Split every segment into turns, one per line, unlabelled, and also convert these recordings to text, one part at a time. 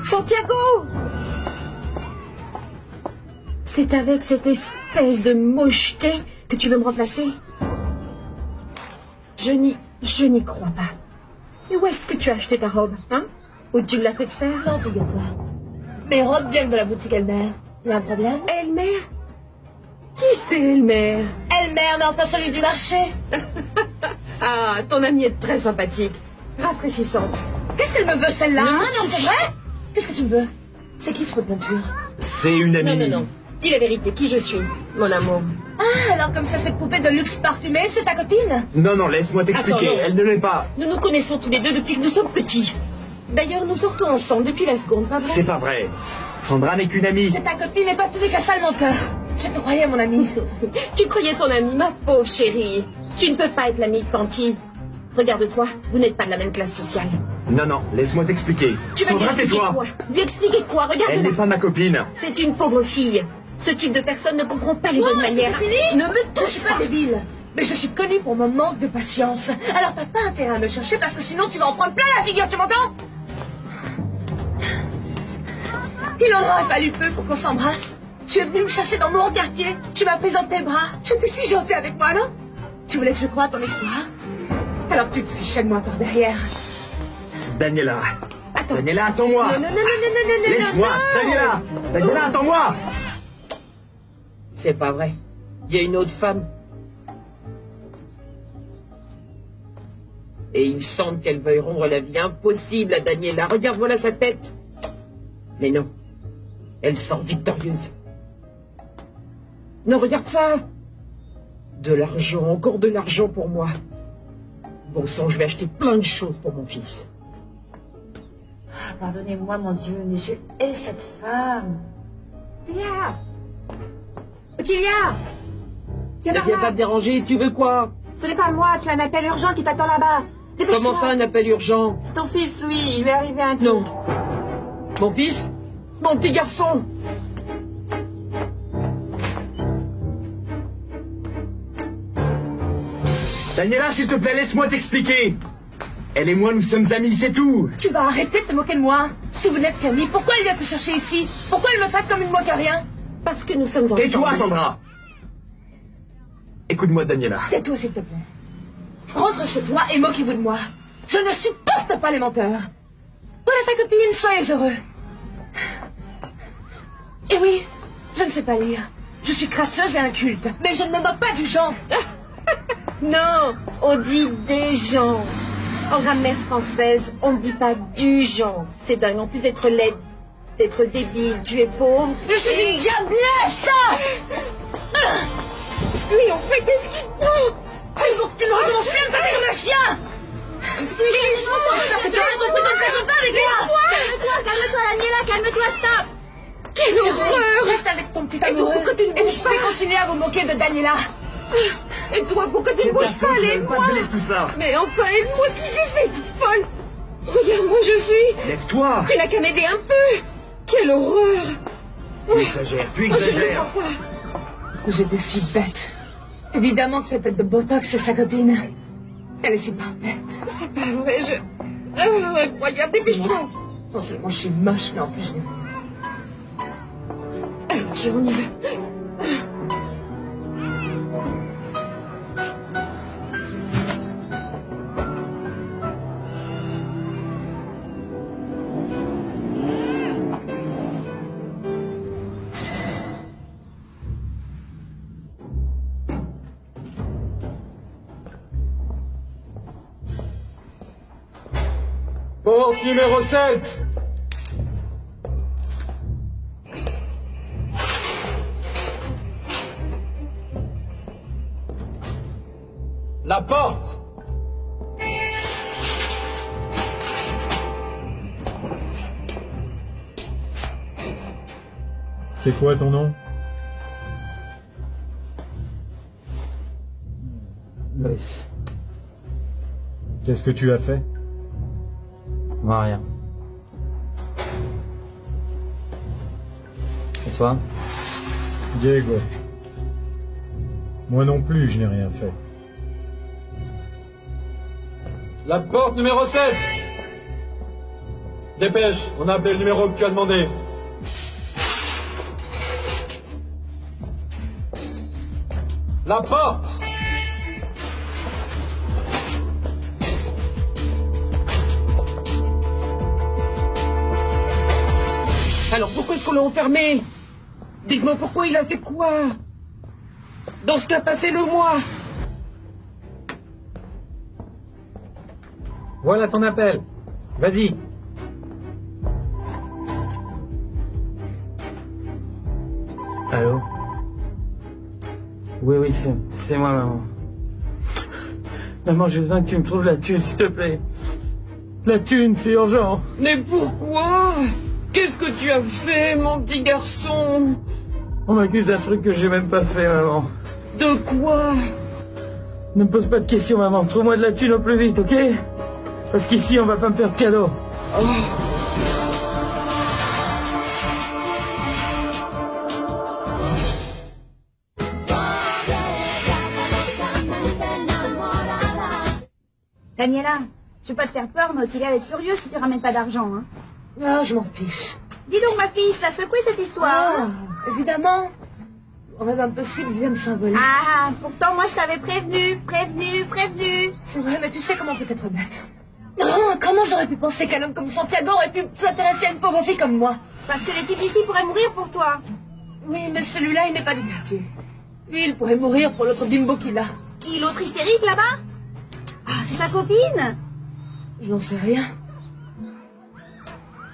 Santiago! C'est avec cette espèce de mocheté que tu veux me remplacer? Je n'y crois pas. Et où est-ce que tu as acheté ta robe, hein? Ou tu l'as fait faire?
Non, figure-toi. Mes robes viennent de la boutique Elmer. Il y a un problème?
Elmer? Qui c'est Elmer?
Elmer, mais enfin celui du marché.
Ah, ton amie est très sympathique. Rafraîchissante.
Qu'est-ce qu'elle me veut, celle-là? Non, c'est vrai? Qu'est-ce que tu me veux? C'est qui ce pot de peinture?
C'est une amie.
Non. Dis la vérité, qui je suis, mon amour.
Ah, alors comme ça, cette poupée de luxe parfumée, c'est ta copine?
Non, laisse-moi t'expliquer.
Attends, non.
Elle ne l'est pas.
Nous nous connaissons tous les deux depuis que nous sommes petits. D'ailleurs, nous sortons ensemble depuis la seconde, pas vrai?
C'est pas vrai. Sandra n'est qu'une amie.
C'est ta copine et toi, tu n'es qu'un sale menteur. Je te croyais, mon ami.
Tu croyais ton ami, ma pauvre chérie. Tu ne peux pas être l'ami de Santi. Regarde-toi, vous n'êtes pas de la même classe sociale.
Non, laisse-moi t'expliquer.
Tu vas lui
Sandra,
expliquer
tais-toi.
quoi? Lui expliquer quoi?
Elle n'est
Regarde-la.
pas ma copine.
C'est une pauvre fille. Ce type de personne ne comprend pas les bonnes manières.
C'est fini?
Ne me
Je
touche
suis
pas.
pas débile. Mais je suis connue pour mon manque de patience. Alors t'as pas intérêt à me chercher parce que sinon tu vas en prendre plein la figure, tu m'entends? Il en aurait fallu peu pour qu'on s'embrasse. Tu es venu me chercher dans mon quartier. Tu m'as pris dans tes bras. Tu étais si gentil avec moi, non? Tu voulais que je croie à ton histoire? Alors tu te fichais de moi par derrière.
Daniela.
Attends.
Daniela, attends-moi.
Non.
Laisse-moi. Daniela, attends-moi.
C'est pas vrai. Il y a une autre femme. Et il semble qu'elle veuille rendre la vie impossible à Daniela. Regarde, voilà sa tête. Mais non. Elle sort victorieuse. Non, regarde ça. De l'argent, encore de l'argent pour moi. Bon sang, je vais acheter plein de choses pour mon fils.
Pardonnez-moi, mon Dieu, mais je hais cette femme. Ottilia!
Elle vient pas te déranger, tu veux quoi?
Ce n'est pas moi, tu as un appel urgent qui t'attend là-bas. Dépêche-toi.
Comment ça, un appel urgent?
C'est ton fils, Louis, il lui est arrivé un truc.
Non. Mon fils? Mon petit garçon?
Daniela, s'il te plaît, laisse-moi t'expliquer. Elle et moi, nous sommes amis, c'est tout.
Tu vas arrêter de te moquer de moi. Si vous n'êtes qu'amis, pourquoi elle vient te chercher ici? Pourquoi elle me traite comme une moque à rien?
Parce que nous sommes ensemble.
Tais-toi, Sandra. Écoute-moi, Daniela.
Tais-toi, s'il te plaît. Rentre chez toi et moquez-vous de moi. Je ne supporte pas les menteurs. Voilà ta copine, soyez heureux. Et oui, je ne sais pas lire. Je suis crasseuse et inculte, mais je ne me moque pas du genre.
Non, on dit des gens. En grammaire française, on ne dit pas du genre. C'est dingue, en plus d'être laide, d'être débile, tu es pauvre.
Je suis une diablesse!
Mais en fait, qu'est-ce qui te prend?
C'est pour que tu ne recommences plus à me traiter comme un chien! J'espère que tu as compris de ne plaisir pas avec moi! Calme-toi, Daniela, calme-toi, stop!
Quelle horreur!
Reste avec ton petit
Et toi,
amoureux.
pourquoi tu ne
Et
bouges
vous pouvez continuer à vous moquer de Daniela.
Et toi, pourquoi tu ne bouges pas, aide-moi?
Tout ça.
Mais enfin, aide-moi, qui c'est cette folle? Regarde-moi, je suis...
Lève-toi.
Tu n'as qu'à m'aider un peu. Quelle horreur!
Tu exagères, tu
Oh, je ne
exagères.
comprends pas.
J'étais si bête. Évidemment que cette tête de botox, c'est sa copine. Elle est si parfaite.
C'est pas vrai, incroyable, dépêche-toi.
Non seulement je suis moche, mais en plus je l'ai.
Alors, on y va.
Porte numéro 7. La porte.
C'est quoi ton nom?
Loïs.
Qu'est-ce que tu as fait?
Moi, rien. Et toi?
Diego. Moi non plus, je n'ai rien fait.
La porte numéro 7. Dépêche, on a appelé le numéro que tu as demandé. La porte!
Alors pourquoi est-ce qu'on l'a enfermé? Dites-moi pourquoi il a fait quoi? Dans ce cas, passez-le-moi.
Voilà ton appel. Vas-y. Allô? Oui, c'est moi, maman. Maman, j'ai besoin que tu me trouves la thune, s'il te plaît. La thune, c'est urgent.
Mais pourquoi? Qu'est-ce que tu as fait, mon petit garçon?
On m'accuse d'un truc que j'ai même pas fait, maman.
De quoi?
Ne me pose pas de questions, maman. Trouve-moi de la thune au plus vite, ok? Parce qu'ici, on va pas me faire de cadeau.
Oh.
Daniela, je vais pas te faire peur, mais Ottilia va être furieuse si tu ramènes pas d'argent, hein.
Ah, je m'en fiche.
Dis donc, ma fille, t'as secoué cette histoire.
Ah, évidemment. Le rêve impossible vient de s'envoler.
Ah, pourtant, moi, je t'avais prévenu.
C'est vrai, mais tu sais comment on peut être bête. Non, comment j'aurais pu penser qu'un homme comme Santiago aurait pu s'intéresser à une pauvre fille comme moi?
Parce que les types ici pourraient mourir pour toi.
Oui, mais celui-là, il n'est pas du quartier. Lui, il pourrait mourir pour l'autre bimbo qu'il a.
Qui, l'autre hystérique, là-bas? Ah, c'est sa copine.
Je n'en sais rien.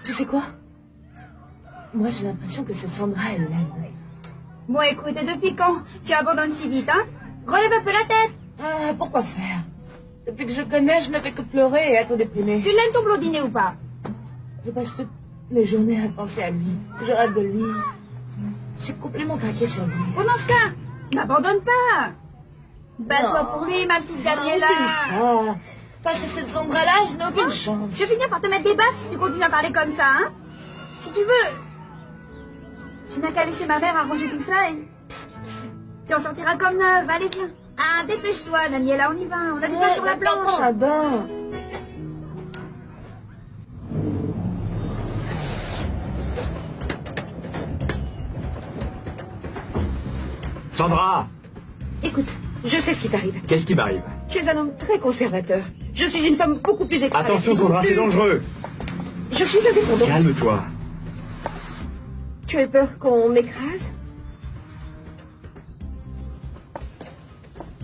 Tu sais quoi? Moi, j'ai l'impression que cette Sandra, elle l'aime.
Bon, écoute, depuis quand tu abandonnes si vite, hein? Relève un peu la tête.
Ah, pourquoi faire? Depuis que je connais, je ne fais que pleurer et être déprimée.
Tu l'aimes ton blondinet ou pas?
Je passe toutes les journées à penser à lui. Je rêve de lui. Je suis complètement craquée sur lui.
Bon, dans ce cas, n'abandonne pas. Bats-toi pour lui, ma petite Daniela.
Ça. Face à cette Sandra-là, je n'ai aucune chance.
Je vais finir par te mettre des baffes si tu continues à parler comme ça, hein? Si tu veux. Tu n'as qu'à laisser ma mère arranger tout ça et... Tu en sortiras comme neuve. Allez, viens. Ah, dépêche-toi, Daniela, on y va. On a du pain sur la planche.
Là-bas.
Sandra!
Écoute, je sais ce qui t'arrive.
Qu'est-ce qui m'arrive?
Tu es un homme très conservateur. Je suis une femme beaucoup plus extravertie.
Attention, Sandra, c'est dangereux!
Je suis indépendante.
Calme-toi.
Tu as peur qu'on m'écrase?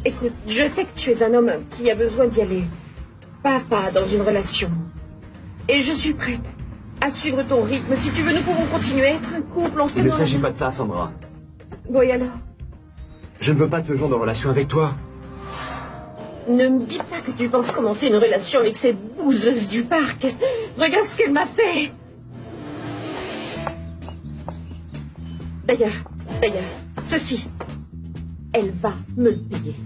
Écoute, je sais que tu es un homme qui a besoin d'y aller pas à pas dans une relation. Et je suis prête à suivre ton rythme. Si tu veux, nous pouvons continuer à être un couple en se
Il ne
tenant la
s'agit
main.
pas de ça, Sandra.
Bon, et alors?
Je ne veux pas de ce genre de relation avec toi.
Ne me dis pas que tu penses commencer une relation avec cette bouseuse du parc. Regarde ce qu'elle m'a fait. D'ailleurs, ceci, elle va me le payer.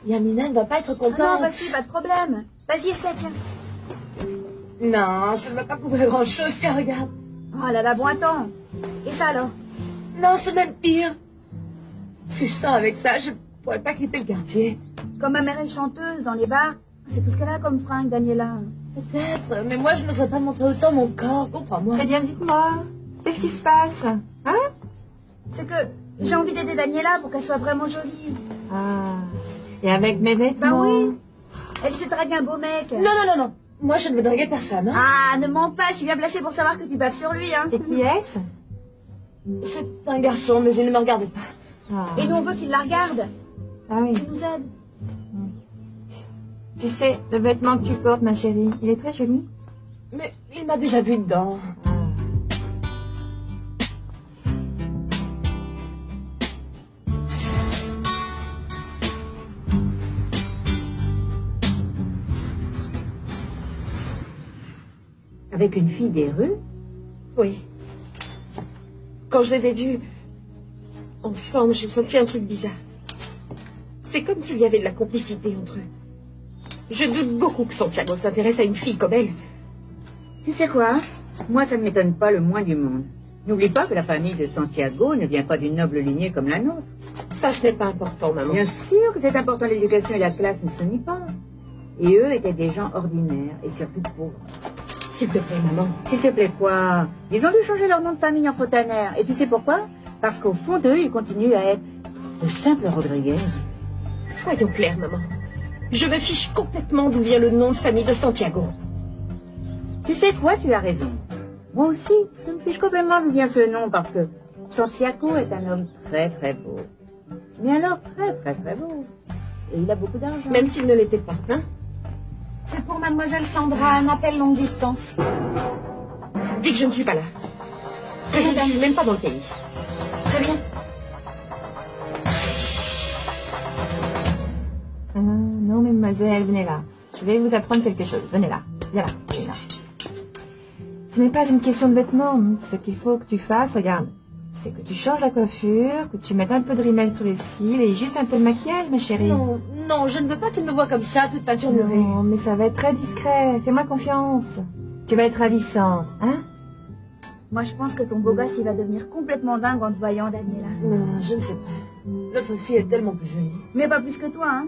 Yamina ne va pas être contente.
Ah non, vas-y, pas de problème. Vas-y, essaie, tiens.
Non, ça ne va pas couvrir grand-chose, tiens, regarde.
Oh là là, bon, attends. Et ça, alors?
Non, c'est même pire. Si je sors avec ça, je ne pourrais pas quitter le quartier.
Comme ma mère est chanteuse dans les bars, c'est tout ce qu'elle a comme fringue, Daniela.
Peut-être, mais moi, je n'oserais pas montrer autant mon corps, comprends-moi.
Très bien, dites-moi. Qu'est-ce qui se passe? Hein? C'est que j'ai envie d'aider Daniela pour qu'elle soit vraiment jolie.
Ah, et avec mes vêtements?
Bah oui. Elle s'est draguée un beau mec.
Non. Moi, je ne veux draguer personne, hein.
Ah, ne mens pas, je suis bien placée pour savoir que tu baves sur lui, hein.
Et qui est-ce?
C'est un garçon, mais il ne me regarde pas.
Ah.
Et nous, on veut qu'il la regarde.
Ah oui.
Qu'il nous aide.
Tu sais, le vêtement que tu portes, ma chérie, il est très joli.
Mais il m'a déjà vu dedans.
Ah. Avec une fille des rues?
Oui. Quand je les ai vus ensemble, j'ai senti un truc bizarre. C'est comme s'il y avait de la complicité entre eux. Je doute beaucoup que Santiago s'intéresse à une fille comme elle.
Tu sais quoi? Moi, ça ne m'étonne pas le moins du monde. N'oublie pas que la famille de Santiago ne vient pas d'une noble lignée comme la nôtre.
Ça, ce n'est pas important, maman.
Bien sûr que c'est important, l'éducation et la classe ne se nient pas. Et eux étaient des gens ordinaires et surtout pauvres.
S'il te plaît, maman.
S'il te plaît quoi? Ils ont dû changer leur nom de famille en Fontaner. Et tu sais pourquoi? Parce qu'au fond d'eux, ils continuent à être de simples Rodriguez.
Soyons clairs, maman. Je me fiche complètement d'où vient le nom de famille de Santiago.
Tu sais quoi, tu as raison. Moi aussi, je me fiche complètement d'où vient ce nom parce que Santiago est un homme très très beau. Mais alors très beau. Et il a beaucoup d'argent.
Même s'il ne l'était pas, hein?
C'est pour mademoiselle Sandra, un appel longue distance.
Dis que je ne suis pas là. Que je ne suis même pas dans le pays.
Très bien.
Non, mademoiselle, venez là. Je vais vous apprendre quelque chose. Venez là. Viens là. Viens là. Ce n'est pas une question de vêtements. Ce qu'il faut que tu fasses, regarde, c'est que tu changes la coiffure, que tu mettes un peu de rimel sur les cils et juste un peu de maquillage, ma chérie.
Non, non, je ne veux pas qu'elle me voie comme ça, toute peinture murée.
Non, mais ça va être très discret. Fais-moi confiance. Tu vas être ravissante, hein?
Moi, je pense que ton beau gosse, il va devenir complètement dingue en te voyant, Daniela.
Non, je ne sais pas. L'autre fille est tellement plus jolie.
Mais pas plus que toi, hein.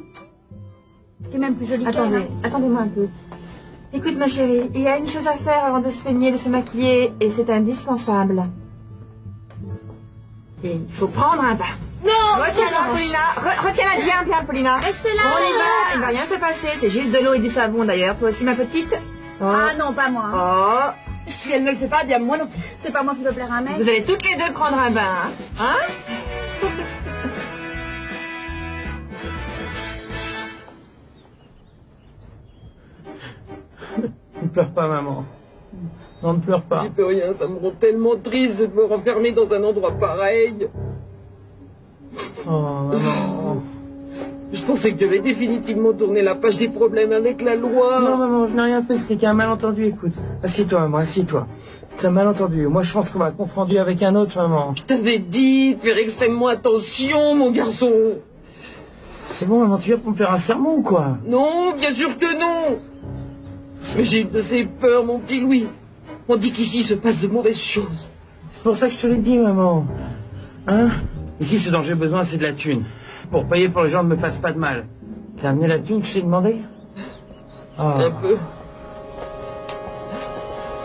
T'es même plus jolie qu'elle.
Attendez-moi un peu. Écoute, ma chérie, il y a une chose à faire avant de se peigner, de se maquiller, et c'est indispensable. Et il faut prendre un bain.
Non!
Retiens-la, Paulina. Retiens-la bien, Paulina.
Reste là!
On y va, il ne va rien se passer. C'est juste de l'eau et du savon, d'ailleurs. Toi aussi, ma petite. Oh.
Ah non, pas moi.
Oh.
Si elle ne le fait pas, bien moi non plus.
C'est pas moi qui veux plaire à un mec.
Vous allez toutes les deux prendre un bain, hein?
Ne pleure pas, maman. Non, ne pleure pas.
J'y peux rien, ça me rend tellement triste de me renfermer dans un endroit pareil.
Oh, maman.
Je pensais que j'avais définitivement tourné la page des problèmes avec la loi.
Non, maman, je n'ai rien fait. C'est qu'un malentendu, écoute. Assieds-toi, maman, assieds-toi. C'est un malentendu. Moi, je pense qu'on m'a confondu avec un autre, maman.
Je t'avais dit de faire extrêmement attention, mon garçon.
C'est bon, maman, tu viens pour me faire un sermon ou quoi?
Non, bien sûr que non. Mais j'ai une de ces peurs, mon petit Louis. On dit qu'ici se passe de mauvaises choses.
C'est pour ça que je te l'ai dit, maman. Hein? Ici, ce dont j'ai besoin, c'est de la thune. Pour payer pour que les gens ne me fassent pas de mal. T'as amené la thune que je t'ai demandé? Oh.
Un peu.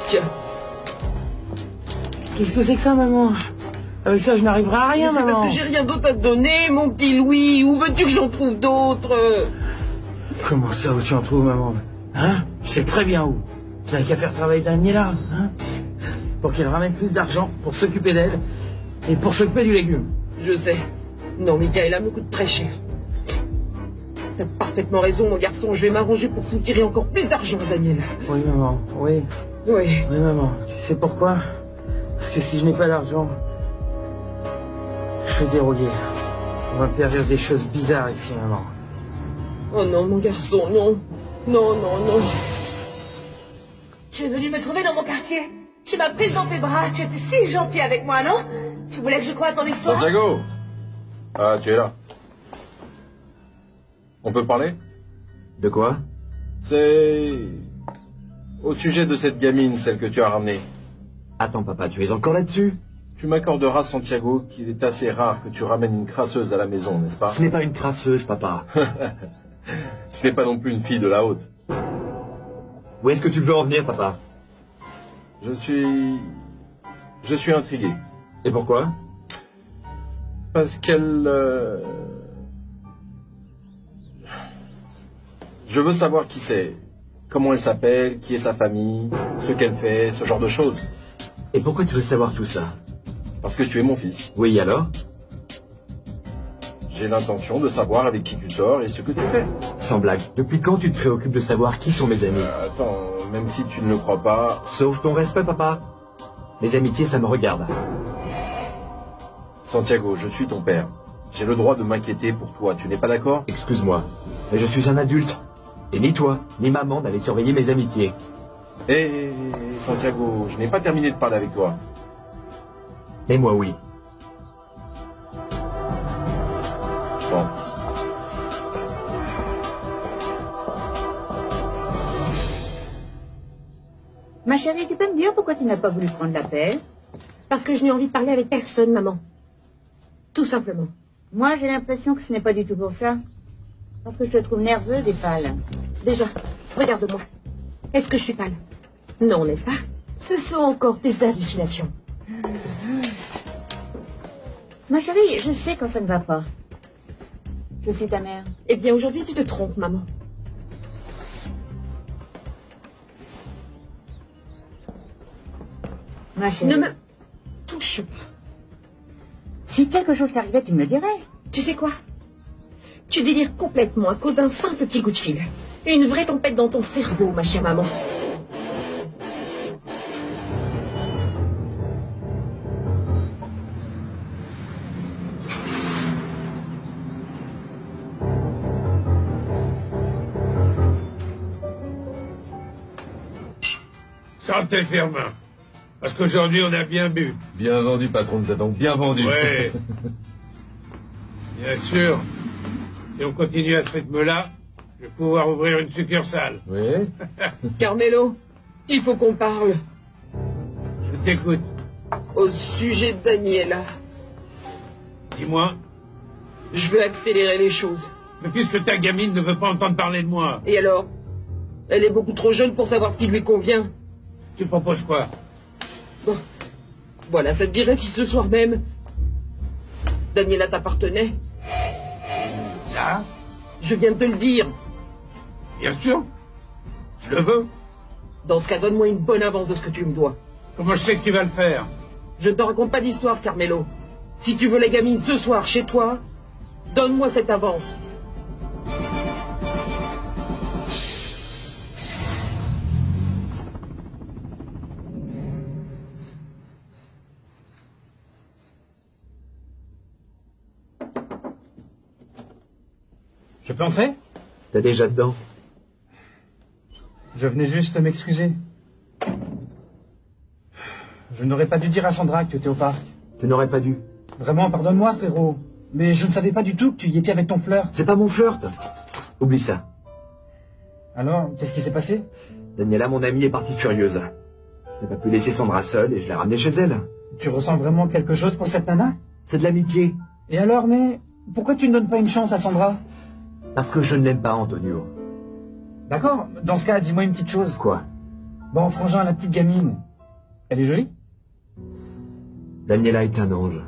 Tiens.
Qu'est-ce que c'est que ça, maman? Avec ça, je n'arriverai à rien,
Mais c'est
maman.
parce que j'ai rien d'autre à te donner, mon petit Louis. Où veux-tu que j'en trouve d'autres?
Comment ça, où tu en trouves, maman? Hein? Je sais très bien où. Tu n'as qu'à faire travailler Daniela, hein? Pour qu'elle ramène plus d'argent pour s'occuper d'elle et pour s'occuper du légume.
Je sais. Non, Michaela me coûte très cher. T'as parfaitement raison, mon garçon. Je vais m'arranger pour soutirer encore plus d'argent, Daniela.
Oui, maman, oui.
Oui.
Oui, maman. Tu sais pourquoi? Parce que si je n'ai pas d'argent, je vais dérouiller. On va me faire dire des choses bizarres ici, maman.
Oh non, mon garçon, non. Non, non, non.
Tu es venu me trouver dans mon quartier. Tu m'as prise dans tes bras. Tu étais si gentil avec moi, non? Tu voulais que je croie à ton histoire?
Santiago! Ah, tu es là. On peut parler?
De quoi?
C'est... au sujet de cette gamine, celle que tu as ramenée.
Attends, papa, tu es encore là-dessus?
Tu m'accorderas, Santiago, qu'il est assez rare que tu ramènes une crasseuse à la maison, n'est-ce pas?
Ce n'est pas une crasseuse, papa.
Ce n'est pas non plus une fille de la haute.
Où est-ce que tu veux en venir, papa?
Je suis intrigué.
Et pourquoi?
Parce qu'elle... Je veux savoir qui c'est, comment elle s'appelle, qui est sa famille, ce qu'elle fait, ce genre de choses.
Et pourquoi tu veux savoir tout ça?
Parce que tu es mon fils.
Oui, alors?
J'ai l'intention de savoir avec qui tu sors et ce que tu fais.
Sans blague, depuis quand tu te préoccupes de savoir qui sont mes amis?
Attends, même si tu ne le crois pas...
Sauf ton respect, papa. Mes amitiés, ça me regarde.
Santiago, je suis ton père. J'ai le droit de m'inquiéter pour toi, tu n'es pas d'accord?
Excuse-moi, mais je suis un adulte. Et ni toi, ni maman n'allez surveiller mes amitiés.
Hé, Santiago, je n'ai pas terminé de parler avec toi.
Et moi, oui.
Bon.
Ma chérie, tu peux me dire pourquoi tu n'as pas voulu prendre l'appel?
Parce que je n'ai envie de parler avec personne, maman. Tout simplement.
Moi, j'ai l'impression que ce n'est pas du tout pour ça. Parce que je te trouve nerveuse et pâle.
Déjà, regarde-moi. Est-ce que je suis pâle? Non, n'est-ce pas? Ce sont encore des hallucinations.
Ma chérie, je sais quand ça ne va pas. Je suis ta mère.
Eh bien, aujourd'hui, tu te trompes, maman.
Ma chérie.
Ne me touche pas.
Si quelque chose t'arrivait, tu me le dirais.
Tu sais quoi? Tu délires complètement à cause d'un simple petit coup de fil. Une vraie tempête dans ton cerveau, ma chère maman.
Santé, Firmin. Parce qu'aujourd'hui, on a bien bu.
Bien vendu, patron, nous avons bien vendu.
Ouais. Bien sûr. Si on continue à ce rythme-là, je vais pouvoir ouvrir une succursale.
Oui.
Carmelo, il faut qu'on parle.
Je t'écoute.
Au sujet de Daniela.
Dis-moi.
Je veux accélérer les choses.
Mais puisque ta gamine ne veut pas entendre parler de moi.
Et alors? Elle est beaucoup trop jeune pour savoir ce qui lui convient.
Tu proposes quoi?
Bon. Voilà, ça te dirait si ce soir même, Daniela t'appartenait?
Là?
Je viens de te le dire.
Bien sûr. Je le veux.
Dans ce cas, donne-moi une bonne avance de ce que tu me dois.
Comment je sais que tu vas le faire?
Je ne te raconte pas d'histoire, Carmelo. Si tu veux la gamine ce soir chez toi, donne-moi cette avance.
Je peux entrer?
T'es déjà dedans.
Je venais juste m'excuser. Je n'aurais pas dû dire à Sandra que tu étais au parc.
Tu n'aurais pas dû.
Vraiment, pardonne-moi, frérot. Mais je ne savais pas du tout que tu y étais avec ton flirt.
C'est pas mon flirt. Oublie ça.
Alors, qu'est-ce qui s'est passé?
Daniela, mon amie, est partie furieuse. Je n'ai pas pu laisser Sandra seule et je l'ai ramenée chez elle.
Tu ressens vraiment quelque chose pour cette nana?
C'est de l'amitié.
Et alors, mais pourquoi tu ne donnes pas une chance à Sandra?
Parce que je ne l'aime pas, Antonio.
D'accord, dans ce cas, dis-moi une petite chose.
Quoi?
Bon, Frangin, la petite gamine, elle est jolie?
Daniela est un ange.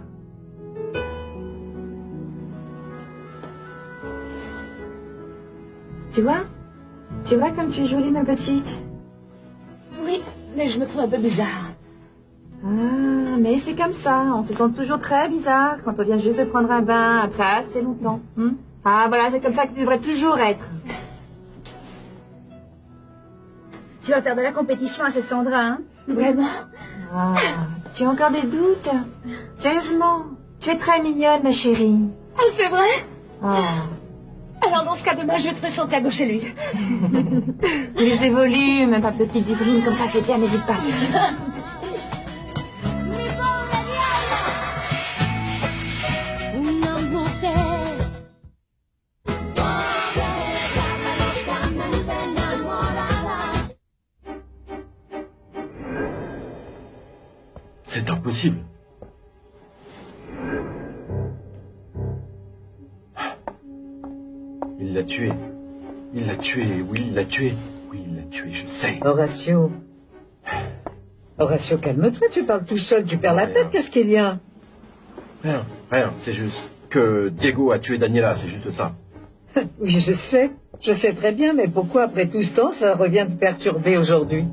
Tu vois comme tu es jolie, ma petite?
Oui, mais je me trouve un peu bizarre.
Ah, mais c'est comme ça. On se sent toujours très bizarre quand on vient juste de prendre un bain après assez longtemps. Ah, voilà, c'est comme ça que tu devrais toujours être. Tu vas faire de la compétition à cette Sandra, hein?
Vraiment?
Ah, tu as encore des doutes? Sérieusement, tu es très mignonne, ma chérie.
Ah, c'est vrai?
Ah.
Alors dans ce cas, demain, je vais trouver Santiago chez lui.
Plus de volume, ta petite vibrine, comme ça c'est bien, n'hésite pas.
C'est impossible. Il l'a tué. Il l'a tué. Oui, il l'a tué. Oui, il l'a tué, je sais.
Horatio. Horatio, calme-toi, tu parles tout seul, tu perds la tête, qu'est-ce qu'il y a?
Rien, c'est juste que Diego a tué Daniela, c'est juste ça.
Oui, je sais très bien, mais pourquoi après tout ce temps, ça revient te perturber aujourd'hui?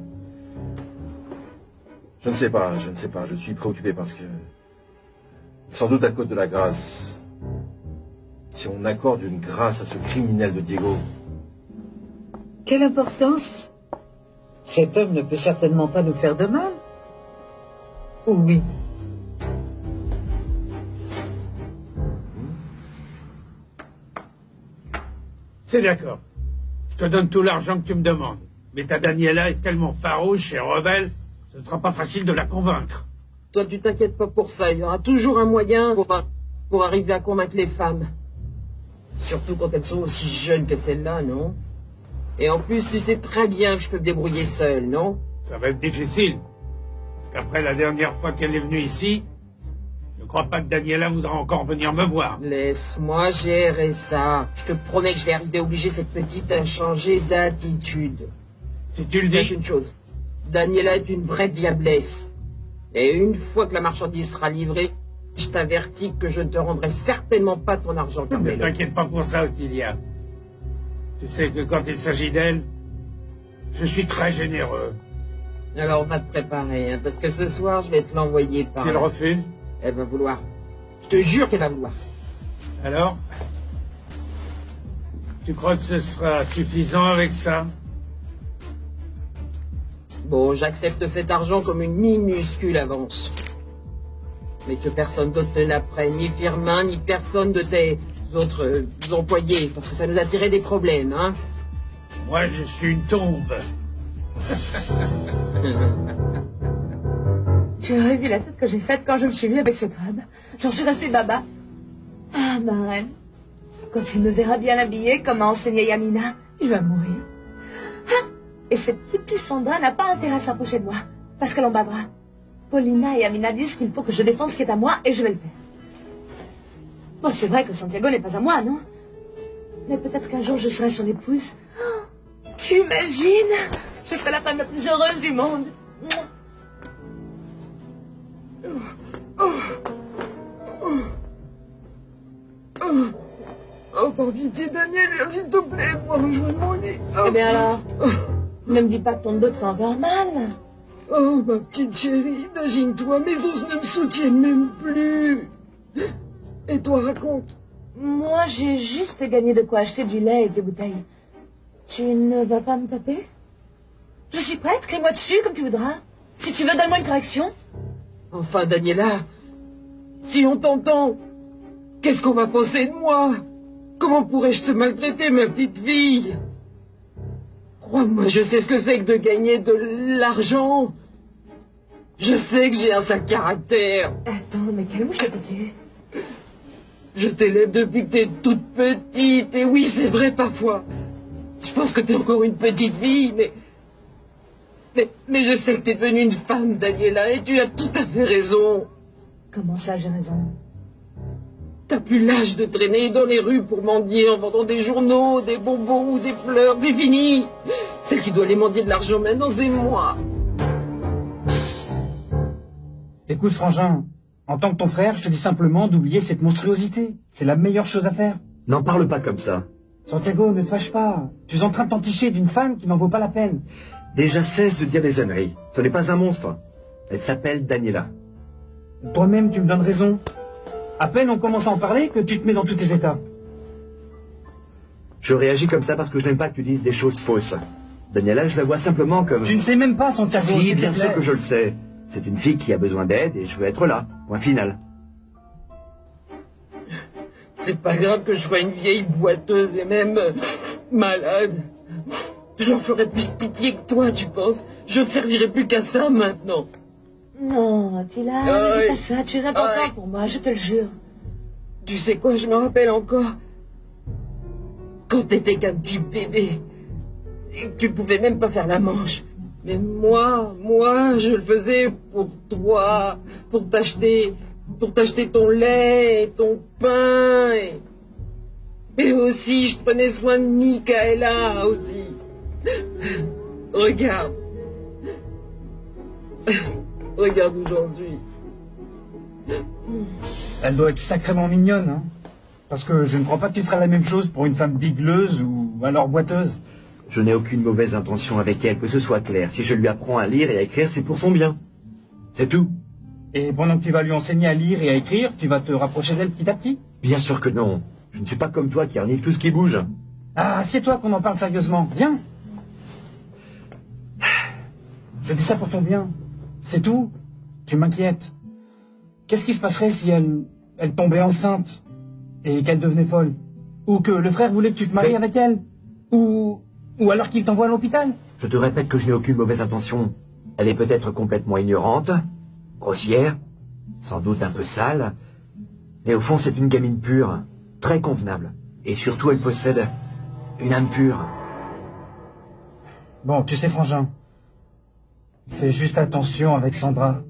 Je ne sais pas, je suis préoccupé parce que... Sans doute à cause de la grâce. Si on accorde une grâce à ce criminel de Diego...
Quelle importance? Cet homme ne peut certainement pas nous faire de mal. Ou oui?
C'est d'accord. Je te donne tout l'argent que tu me demandes. Mais ta Daniela est tellement farouche et rebelle, ce ne sera pas facile de la convaincre.
Toi, tu t'inquiètes pas pour ça. Il y aura toujours un moyen pour arriver à convaincre les femmes. Surtout quand elles sont aussi jeunes que celle-là, non? Et en plus, tu sais très bien que je peux me débrouiller seule, non?
Ça va être difficile. Parce qu'après la dernière fois qu'elle est venue ici, je crois pas que Daniela voudra encore venir me voir.
Laisse-moi gérer ça. Je te promets que je vais arriver à obliger cette petite à changer d'attitude.
Si tu le
Sache
dis.
une chose. Daniela est une vraie diablesse. Et une fois que la marchandise sera livrée, je t'avertis que je ne te rendrai certainement pas ton argent comme
Ne
elle.
t'inquiète pas pour ça, Ottilia. Tu sais que quand il s'agit d'elle, je suis très généreux.
Alors on va te préparer, hein, parce que ce soir, je vais te l'envoyer par...
Si elle refuse,
Elle va vouloir. Je te jure qu'elle va vouloir.
alors, tu crois que ce sera suffisant avec ça?
Bon, j'accepte cet argent comme une minuscule avance. Mais que personne d'autre ne la prenne, ni Firmin, ni personne de tes autres employés, parce que ça nous a tiré des problèmes, hein.
Moi, je suis une tombe.
Tu aurais vu la tête que j'ai faite quand je me suis vue avec cette robe. J'en suis restée baba. Ah, ma reine. Quand il me verra bien habillée, comme a enseigné Yamina, il va mourir. Ah, et cette foutue Sandra n'a pas intérêt à s'approcher de moi, parce qu'elle en bavera. Paulina et Yamina disent qu'il faut que je défende ce qui est à moi, et je vais le faire. Bon, c'est vrai que Santiago n'est pas à moi, non? Mais peut-être qu'un jour je serai son épouse. Oh, tu imagines? Je serai la femme la plus heureuse du monde.
Oh, par pitié, Daniel, s'il te plaît, moi, rejoins mon lit.
Eh bien alors, ne me dis pas que ton dos te fait encore mal.
Oh, ma petite chérie, imagine-toi, mes os ne me soutiennent même plus. Et toi, raconte.
Moi, j'ai juste gagné de quoi acheter du lait et des bouteilles. Tu ne vas pas me taper? Je suis prête, crie-moi dessus comme tu voudras. Si tu veux, donne-moi une correction.
Enfin, Daniela, si on t'entend, qu'est-ce qu'on va penser de moi? Comment pourrais-je te maltraiter, ma petite fille? Crois-moi, je sais ce que c'est que de gagner de l'argent. Je sais que j'ai un sale caractère.
Attends, mais calme-toi, petit.
Je t'élève depuis que t'es toute petite, et oui, c'est vrai parfois. Je pense que t'es encore une petite fille, mais je sais que t'es devenue une femme, Daniela, et tu as tout à fait raison.
Comment ça, j'ai raison?
T'as plus l'âge de traîner dans les rues pour mendier en vendant des journaux, des bonbons ou des fleurs. C'est fini. Celle qui doit aller mendier de l'argent maintenant, c'est moi.
Écoute, Frangin, en tant que ton frère, je te dis simplement d'oublier cette monstruosité. C'est la meilleure chose à faire.
N'en parle pas comme ça.
Santiago, ne te fâche pas. Tu es en train de t'enticher d'une femme qui n'en vaut pas la peine.
Déjà cesse de dire des âneries. Ce n'est pas un monstre. Elle s'appelle Daniela.
Toi-même, tu me donnes raison. À peine on commence à en parler que tu te mets dans tous tes états.
Je réagis comme ça parce que je n'aime pas que tu dises des choses fausses. Daniela, je la vois simplement comme...
Tu ne sais même pas, Santiago.
Si, bien sûr que je le sais. C'est une fille qui a besoin d'aide et je veux être là. Point final.
C'est pas grave que je sois une vieille boiteuse et même malade. Je leur ferai plus pitié que toi, tu penses? Je ne servirai plus qu'à ça maintenant.
Non, Attila, ne dis pas ça. Tu es important pour moi, je te le jure.
Tu sais quoi, je me rappelle encore. Quand t'étais qu'un petit bébé, et que tu pouvais même pas faire la manche. Mais moi, je le faisais pour toi, pour t'acheter ton lait, et ton pain, et aussi je prenais soin de Michaela aussi. Regarde. Regarde où j'en suis.
Elle doit être sacrément mignonne, hein. Parce que je ne crois pas que tu feras la même chose pour une femme bigleuse ou alors boiteuse.
Je n'ai aucune mauvaise intention avec elle, que ce soit clair. Si je lui apprends à lire et à écrire, c'est pour son bien. C'est tout.
Et pendant que tu vas lui enseigner à lire et à écrire, tu vas te rapprocher d'elle petit à petit?
Bien sûr que non. Je ne suis pas comme toi qui renifle tout ce qui bouge.
Ah, assieds-toi qu'on en parle sérieusement. Viens. Je dis ça pour ton bien. C'est tout. Tu m'inquiètes. Qu'est-ce qui se passerait si elle tombait enceinte et qu'elle devenait folle? Ou que le frère voulait que tu te maries avec elle? Ou alors qu'il t'envoie à l'hôpital?
Je te répète que je n'ai aucune mauvaise intention. Elle est peut-être complètement ignorante, grossière, sans doute un peu sale, mais au fond c'est une gamine pure, très convenable. Et surtout elle possède une âme pure.
Bon, tu sais, Frangin, Fais juste attention avec Sandra.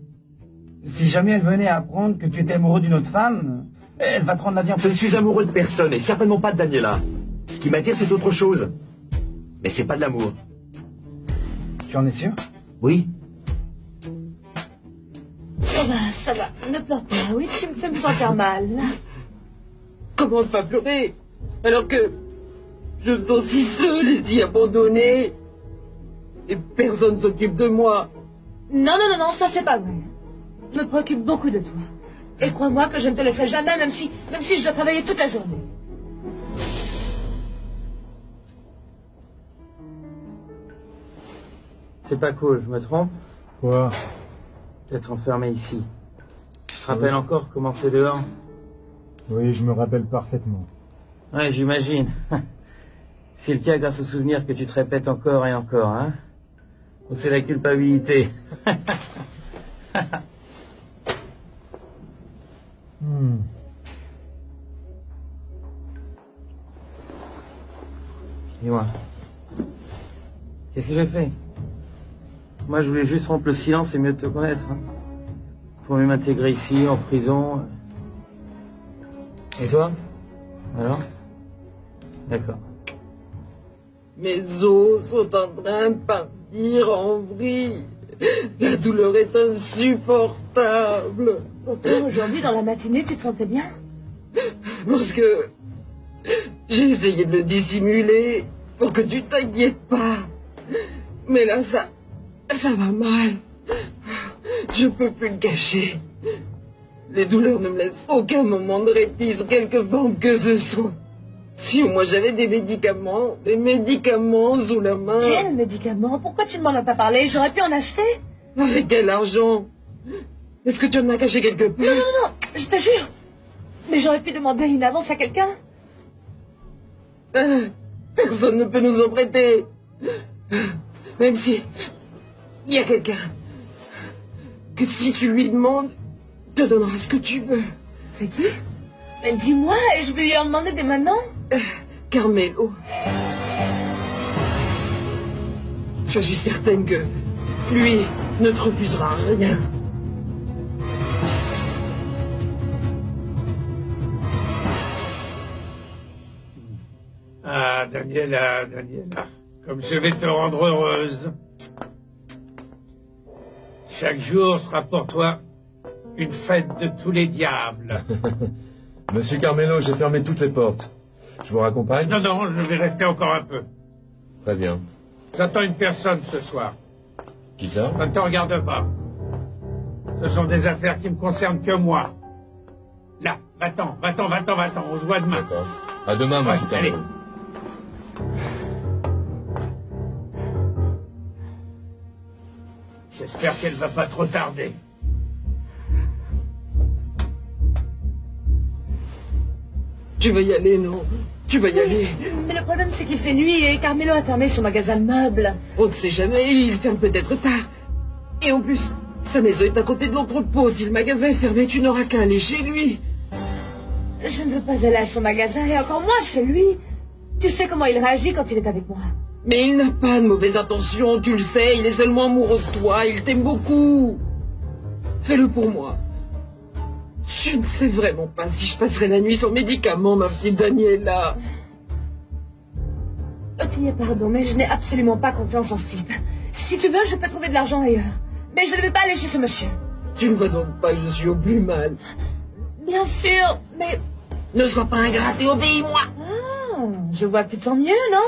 Si jamais elle venait à apprendre que tu étais amoureux d'une autre femme, elle va te rendre la vie en
Je suis amoureux de personne, et certainement pas de Daniela. Ce qui m'attire, c'est autre chose. Mais c'est pas de l'amour.
Tu en es sûr?
Oui.
Ça va, ne pleure pas. Oui, tu me fais me sentir mal.
Comment ne pas pleurer alors que je me sens si seule et si abandonnée et personne s'occupe de moi.
Non, ça c'est pas vrai. Je me préoccupe beaucoup de toi. Et crois-moi que je ne te laisserai jamais, même si je dois travailler toute la journée.
C'est pas cool, je me trompe?
Quoi?
D'être enfermé ici. Tu te rappelles encore comment c'est dehors?
Oui, je me rappelle parfaitement.
Ouais, j'imagine. C'est le cas grâce aux souvenirs que tu te répètes encore et encore, hein? Ou c'est la culpabilité? Dis-moi. Qu'est-ce que j'ai fait? Moi, je voulais juste rompre le silence et mieux te connaître. Hein. Pour mieux m'intégrer ici, en prison. Et toi? Alors? D'accord.
Mes os sont en train de partir en vrille. La douleur est insupportable.
Pourtant, aujourd'hui, dans la matinée, tu te sentais bien?
Parce que j'ai essayé de le dissimuler pour que tu t'inquiètes pas. Mais là, ça va mal. Je peux plus le cacher. Les douleurs ne me laissent aucun moment de répit sous quelque forme que ce soit. Si au moins j'avais des médicaments sous la main.
Quels médicaments? Pourquoi tu ne m'en as pas parlé? J'aurais pu en acheter.
Avec quel argent? Est-ce que tu en as caché quelque peu?
Non, je te jure. Mais j'aurais pu demander une avance à quelqu'un.
Personne ne peut nous en prêter. Même si il y a quelqu'un que si tu lui demandes, te donnera ce que tu veux.
C'est qui? Mais dis-moi, et je vais lui en demander dès maintenant.
Carmelo. Je suis certaine que lui ne te refusera rien.
Ah, Daniela, comme je vais te rendre heureuse. Chaque jour sera pour toi une fête de tous les diables.
Monsieur Carmelo, j'ai fermé toutes les portes. Je vous raccompagne?
Non, je vais rester encore un peu.
Très bien.
J'attends une personne ce soir.
Qui ça?
Ça ne te regarde pas. Ce sont des affaires qui me concernent que moi. Là, va-t'en, on se voit demain.
D'accord. À demain, monsieur Carmelo.
Allez. J'espère qu'elle va pas trop tarder.
Tu vas y aller, non? Tu vas y aller.
Mais le problème, c'est qu'il fait nuit et Carmelo a fermé son magasin de meubles.
On ne sait jamais, il ferme peut-être tard. Et en plus, sa maison est à côté de l'entrepôt. Si le magasin est fermé, tu n'auras qu'à aller chez lui.
Je ne veux pas aller à son magasin et encore moins chez lui. Tu sais comment il réagit quand il est avec moi.
Mais il n'a pas de mauvaises intentions, tu le sais. Il est seulement amoureux de toi, il t'aime beaucoup. Fais-le pour moi. Je ne sais vraiment pas si je passerai la nuit sans médicaments, ma petite Daniela.
Ottilie, pardon, mais je n'ai absolument pas confiance en ce type. Si tu veux, je peux trouver de l'argent ailleurs. Mais je ne vais pas aller chez ce monsieur.
Tu ne vois donc pas que je suis au plus mal.
Bien sûr, mais...
Ne sois pas ingrate et obéis-moi.
Ah, je vois que tu te sens mieux, non?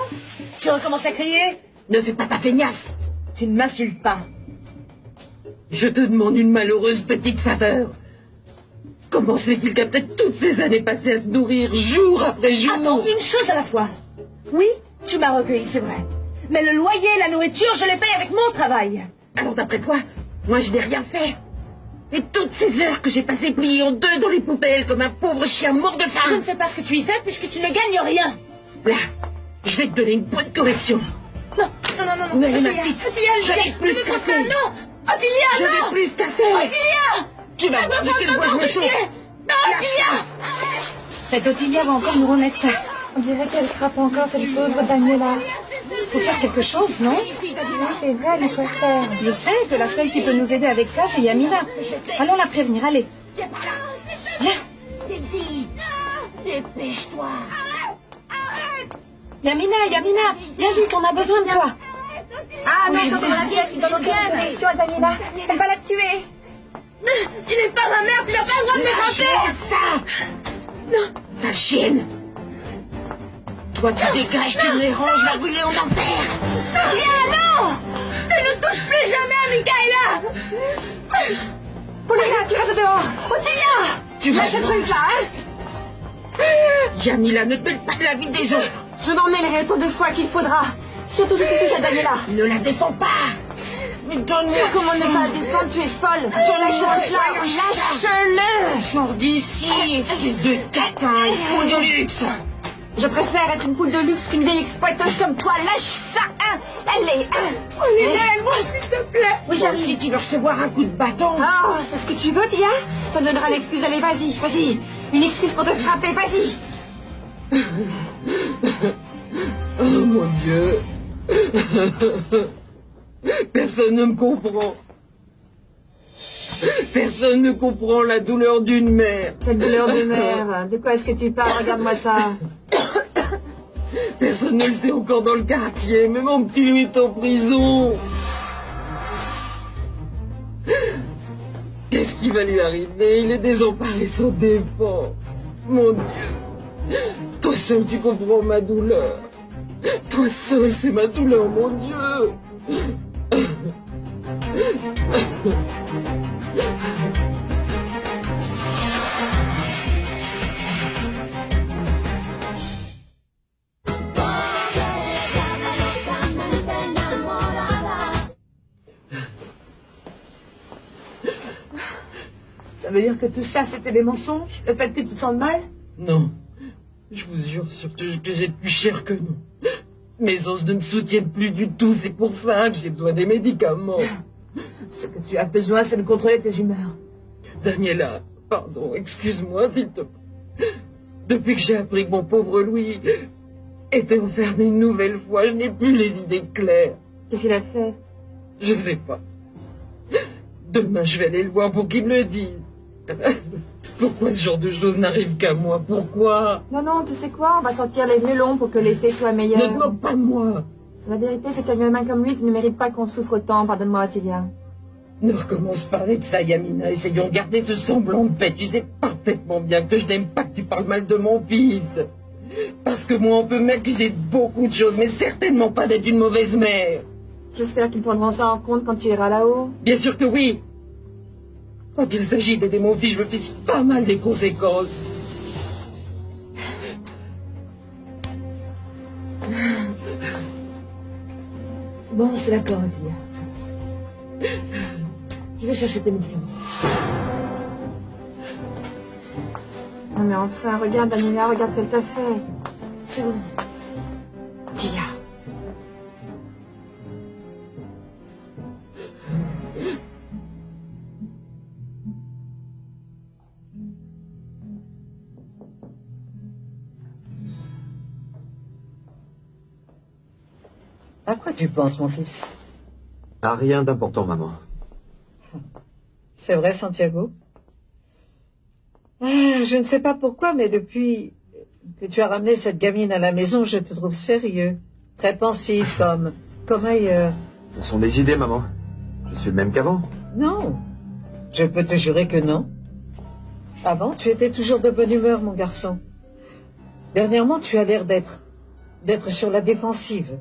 Tu recommences à crier?
Ne fais pas ta feignasse.
Tu ne m'insultes pas.
Je te demande une malheureuse petite faveur. Comment se fait-il qu'après toutes ces années passées à te nourrir jour après jour...
Attends, une chose à la fois. Oui, tu m'as recueilli, c'est vrai. Mais le loyer et la nourriture, je les paye avec mon travail.
Alors d'après toi, moi je n'ai rien fait. Et toutes ces heures que j'ai passées pliées en deux dans les poubelles comme un pauvre chien mort de faim.
Je ne sais pas ce que tu y fais puisque tu ne gagnes rien.
Là, je vais te donner une bonne correction.
Non.
Mais
Ottilia,
je vais plus
ne
casser.
non. Ottilia,
je
non.
vais plus casser.
Ottilia,
tu vas voir de quel bois je me chauffe.
Non, Ottilia.
Cette Ottilia va encore nous remettre ça. On dirait qu'elle frappe encore cette pauvre Daniela.
Faut faire quelque chose, non?
Oui, c'est vrai, il faut faire.
Je sais que la seule qui peut nous aider avec ça, c'est Yamina. Allons la prévenir, allez. Viens.
Dépêche-toi.
Yamina, viens vite, on a besoin de toi.
Ah non, c'est la vieille qui donne bien. Attention à Daniela, elle va la tuer.
Tu n'es pas ma mère, tu n'as pas le droit de me frapper.
Ça! Non! Sale chienne! Toi, tu dégages, tu me déranges, je vais brûler en enfer!
Rien, non! Ne nous touche plus jamais à Michaela!
Paulina, tu restes dehors. Ottilia,
Tu
lâche ce truc-là, hein?
Yamila, ne te mêle pas de la vie des autres!
Je m'en mêlerai autant de fois qu'il faudra. Surtout si tu touches à Daniela.
Ne la défends pas! Mais donne-moi
Comment ne pas la défendre? Tu es folle. Lâche ce truc-là. Lâche-le.
Sors d'ici, espèce de catin, poule de luxe!
Je préfère être une poule de luxe qu'une vieille exploiteuse comme toi. Lâche ça, hein. Allez, hein.
Aide-moi, s'il te plaît.
Oui,
Toi
j'arrive.
aussi, tu veux recevoir un coup de bâton!
Oh, c'est ce que tu veux, Tia? Ça me donnera l'excuse. Allez, vas-y, vas-y. Une excuse pour te frapper, vas-y.
Oh mon Dieu! Personne ne me comprend. Personne ne comprend la douleur d'une mère.
Quelle douleur de mère. De quoi est-ce que tu parles? Regarde-moi ça.
Personne ne le sait encore dans le quartier, mais mon petit Louis est en prison. Qu'est-ce qui va lui arriver? Il est désemparé sans défense. Mon Dieu. Toi seul tu comprends ma douleur. Toi seul c'est ma douleur, mon Dieu.
Ça veut dire que tout ça, c'était des mensonges? Le fait que tu te sentes mal?
Non, je vous jure surtout que j'ai plus cher que nous. Mes os ne me soutiennent plus du tout, c'est pour ça que j'ai besoin des médicaments.
Ce que tu as besoin, c'est de contrôler tes humeurs.
Daniela, pardon, excuse-moi s'il te plaît. Depuis que j'ai appris que mon pauvre Louis était enfermé une nouvelle fois, je n'ai plus les idées claires.
Qu'est-ce qu'il a fait?
Je ne sais pas. Demain, je vais aller le voir pour qu'il me le dise. Pourquoi ce genre de choses n'arrive qu'à moi? Pourquoi?
Non, non, tu sais quoi? On va sortir les melons pour que l'effet soit meilleur.
Ne te moque pas de moi.
La vérité, c'est qu'un gamin comme lui qui ne mérite pas qu'on souffre autant. Pardonne-moi, Ottilia.
Ne recommence pas avec ça, Yamina. Essayons de garder ce semblant de paix. Tu sais parfaitement bien que je n'aime pas que tu parles mal de mon fils. Parce que moi, on peut m'accuser de beaucoup de choses, mais certainement pas d'être une mauvaise mère.
J'espère qu'ils prendront ça en compte quand tu iras là-haut.
Bien sûr que oui. Quand il s'agit d'aider mon fils, je me fiche pas mal des conséquences.
Bon, c'est d'accord, Ottilia. Je vais chercher tes médicaments.
Non mais enfin, regarde Daniela, regarde ce qu'elle t'a fait.
C'est bon.
Ottilia.
À quoi tu penses, mon fils?
Ah, rien d'important, maman.
C'est vrai, Santiago? Ah, je ne sais pas pourquoi, mais depuis que tu as ramené cette gamine à la maison, je te trouve sérieux, très pensif, comme ailleurs.
Ce sont des idées, maman. Je suis le même qu'avant.
Non, je peux te jurer que non. Avant, tu étais toujours de bonne humeur, mon garçon. Dernièrement, tu as l'air d'être sur la défensive.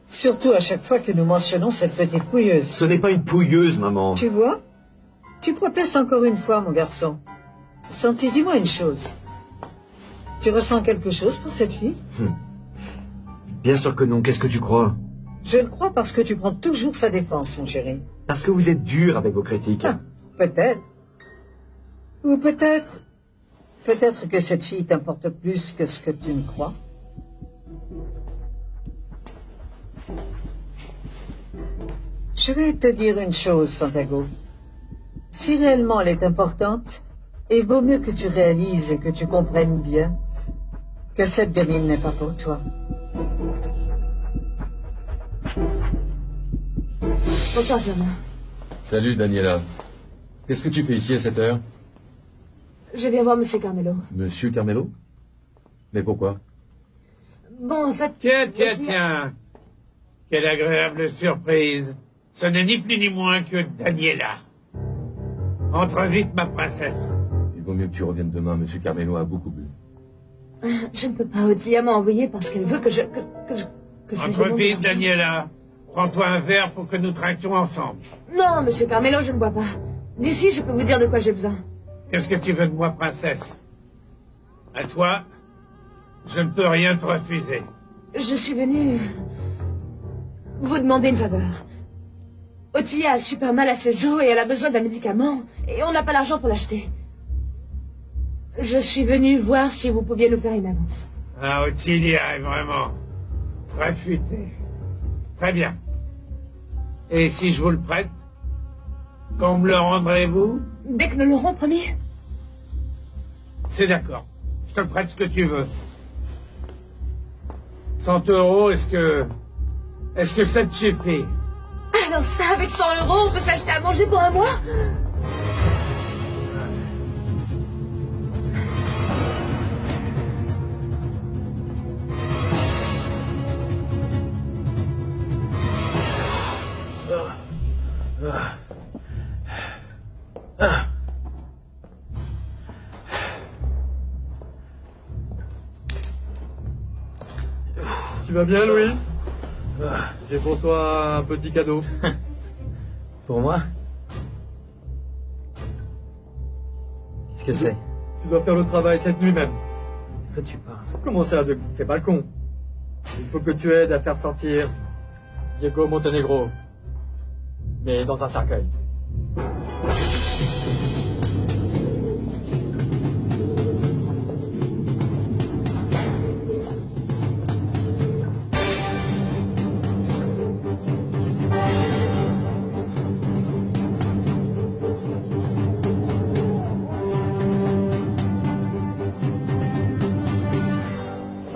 Surtout à chaque fois que nous mentionnons cette petite pouilleuse.
Ce n'est pas une pouilleuse, maman.
Tu vois? Tu protestes encore une fois, mon garçon. Santi, dis-moi une chose. Tu ressens quelque chose pour cette fille?
Bien sûr que non. Qu'est-ce que tu crois?
Je le crois parce que tu prends toujours sa défense, mon chéri.
Parce que vous êtes dur avec vos critiques.
Ah, peut-être. Ou peut-être que cette fille t'importe plus que ce que tu ne crois. Je vais te dire une chose, Santiago. Si réellement elle est importante, il vaut mieux que tu réalises et que tu comprennes bien que cette gamine n'est pas pour toi.
Bonsoir, Firmin.
Salut, Daniela. Qu'est-ce que tu fais ici à cette heure?
Je viens voir Monsieur Carmelo.
Monsieur Carmelo? Mais pourquoi?
Bon, en fait...
Tiens. Quelle agréable surprise. Ce n'est ni plus ni moins que Daniela. Entre vite, ma princesse.
Il vaut mieux que tu reviennes demain. Monsieur Carmelo a beaucoup bu.
Je ne peux pas. Ottilia m'a envoyé parce qu'elle veut que je lui
Entre
demande
vite,
de l'argent.
Daniela. Prends-toi un verre pour que nous trinquions ensemble.
Non, Monsieur Carmelo, je ne bois pas. D'ici, je peux vous dire de quoi j'ai besoin.
Qu'est-ce que tu veux de moi, princesse? À toi, je ne peux rien te refuser.
Je suis venue... vous demander une faveur. Ottilia a super mal à ses os et elle a besoin d'un médicament. Et on n'a pas l'argent pour l'acheter. Je suis venue voir si vous pouviez nous faire une avance.
Ah, Ottilia est vraiment très futée. Très bien. Et si je vous le prête, quand me le rendrez-vous?
Dès que nous l'aurons promis.
C'est d'accord. Je te prête ce que tu veux. 100 €, est-ce que ça te suffit?
Alors ça, avec 100 €, on peut s'acheter à manger pour un mois?
Tu vas bien, Louis? J'ai pour toi un petit cadeau.
Pour moi? Qu'est-ce que c'est?
Tu dois faire le travail cette nuit même.
De quoi tu parles?
Comment ça, de fais pas le con? Il faut que tu aides à faire sortir Diego Montenegro. Mais dans un cercueil.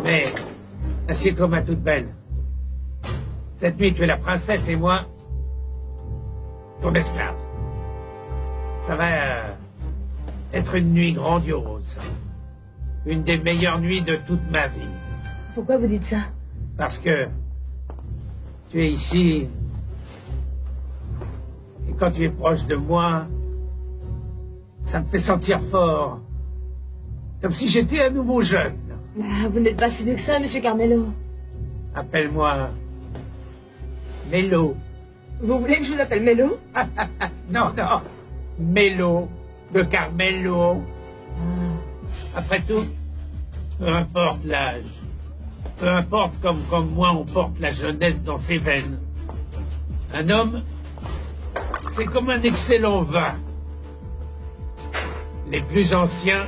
Mais, assieds-toi, ma toute belle. Cette nuit, tu es la princesse et moi, ton esclave. Ça va être une nuit grandiose. Une des meilleures nuits de toute ma vie.
Pourquoi vous dites ça?
Parce que tu es ici. Et quand tu es proche de moi, ça me fait sentir fort. Comme si j'étais à nouveau jeune.
Ah, vous n'êtes pas si vieux que ça, Monsieur Carmelo.
Appelle-moi Mélo.
Vous voulez que je vous appelle Mélo?
Non, Mélo, de Carmelo. Après tout, peu importe l'âge, peu importe comme moi on porte la jeunesse dans ses veines. Un homme, c'est comme un excellent vin. Les plus anciens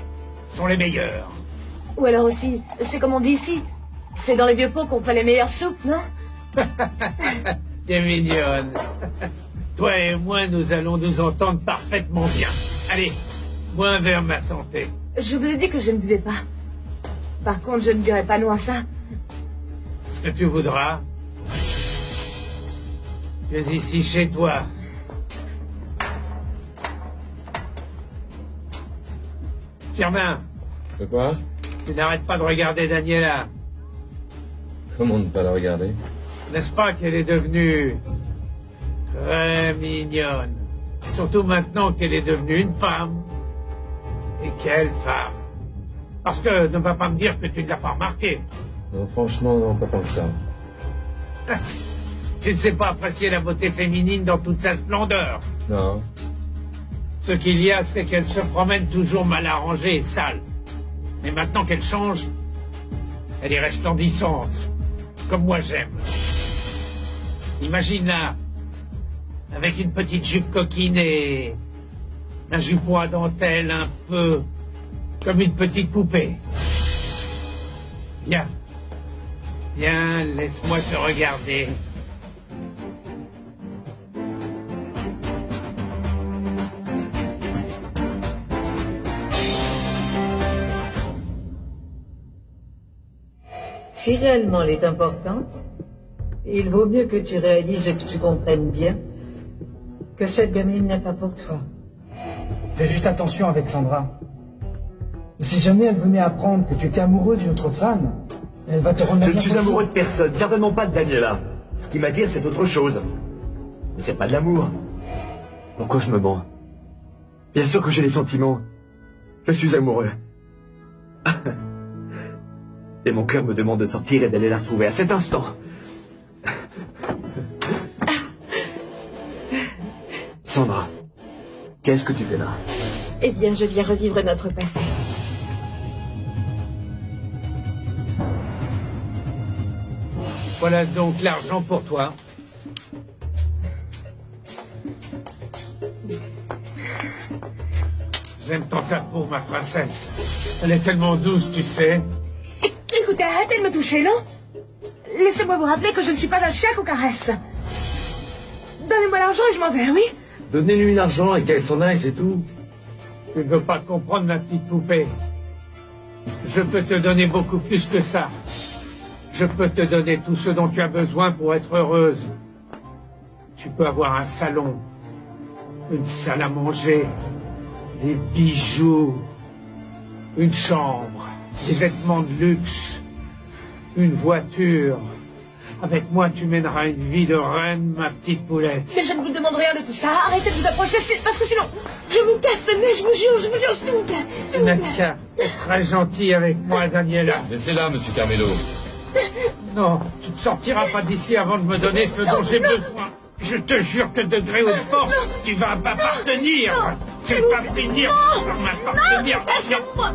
sont les meilleurs.
Ou alors aussi, c'est comme on dit ici, c'est dans les vieux pots qu'on fait les meilleures soupes, non?
T'es mignonne. Toi et moi, nous allons nous entendre parfaitement bien. Allez, bois un verre, ma santé.
Je vous ai dit que je ne buvais pas. Par contre, je ne dirai pas non à ça.
Ce que tu voudras. Tu es ici chez toi. Firmin.
De quoi?
Tu n'arrêtes pas de regarder Daniela.
Comment ne pas la regarder?
N'est-ce pas qu'elle est devenue très mignonne? Surtout maintenant qu'elle est devenue une femme. Et quelle femme! Parce que ne va pas me dire que tu ne l'as pas remarqué.
Non, franchement, non, pas tant que ça.
Tu ne sais pas apprécier la beauté féminine dans toute sa splendeur.
Non.
Ce qu'il y a, c'est qu'elle se promène toujours mal arrangée et sale. Mais maintenant qu'elle change, elle est resplendissante. Comme moi j'aime. Imagine-la, avec une petite jupe coquine et un jupon à dentelle un peu comme une petite poupée. Viens, laisse-moi te regarder.
Si réellement elle est importante, il vaut mieux que tu réalises et que tu comprennes bien que cette gamine n'est pas pour toi.
Fais juste attention avec Sandra. Si jamais elle venait apprendre que tu étais amoureux d'une autre femme, elle va te rendre la
Je ne
vie
suis
impossible.
amoureux de personne, certainement pas de Daniela. Ce qui m'attire, c'est autre chose. Mais c'est pas de l'amour. Pourquoi je me mens? Bien sûr que j'ai des sentiments. Je suis amoureux. Et mon cœur me demande de sortir et d'aller la retrouver à cet instant. Sandra, qu'est-ce que tu fais là?
Eh bien, je viens revivre notre passé.
Voilà donc l'argent pour toi. J'aime t'en faire pour ma princesse. Elle est tellement douce, tu sais.
Écoutez, arrêtez de me toucher, non? Laissez-moi vous rappeler que je ne suis pas un chien qu'on caresse. Donnez-moi l'argent et je m'en vais, oui?
Donnez-lui l'argent et qu'elle s'en aille, c'est tout.
Tu ne veux pas comprendre, ma petite poupée. Je peux te donner beaucoup plus que ça. Je peux te donner tout ce dont tu as besoin pour être heureuse. Tu peux avoir un salon, une salle à manger, des bijoux, une chambre, des vêtements de luxe, une voiture. Avec moi, tu mèneras une vie de reine, ma petite poulette.
Mais je ne vous demande rien de tout ça. Arrêtez de vous approcher, parce que sinon, je vous casse le nez, je vous jure, s'il vous plaît.
Tu n'as qu'à être très gentil avec moi, Daniela.
Laissez-la, monsieur Carmelo.
Non, tu ne sortiras pas d'ici avant de me donner ce dont j'ai besoin. Je te jure que de gré ou de force, tu vas m'appartenir. Tu vas finir par m'appartenir.
Lâchez-moi.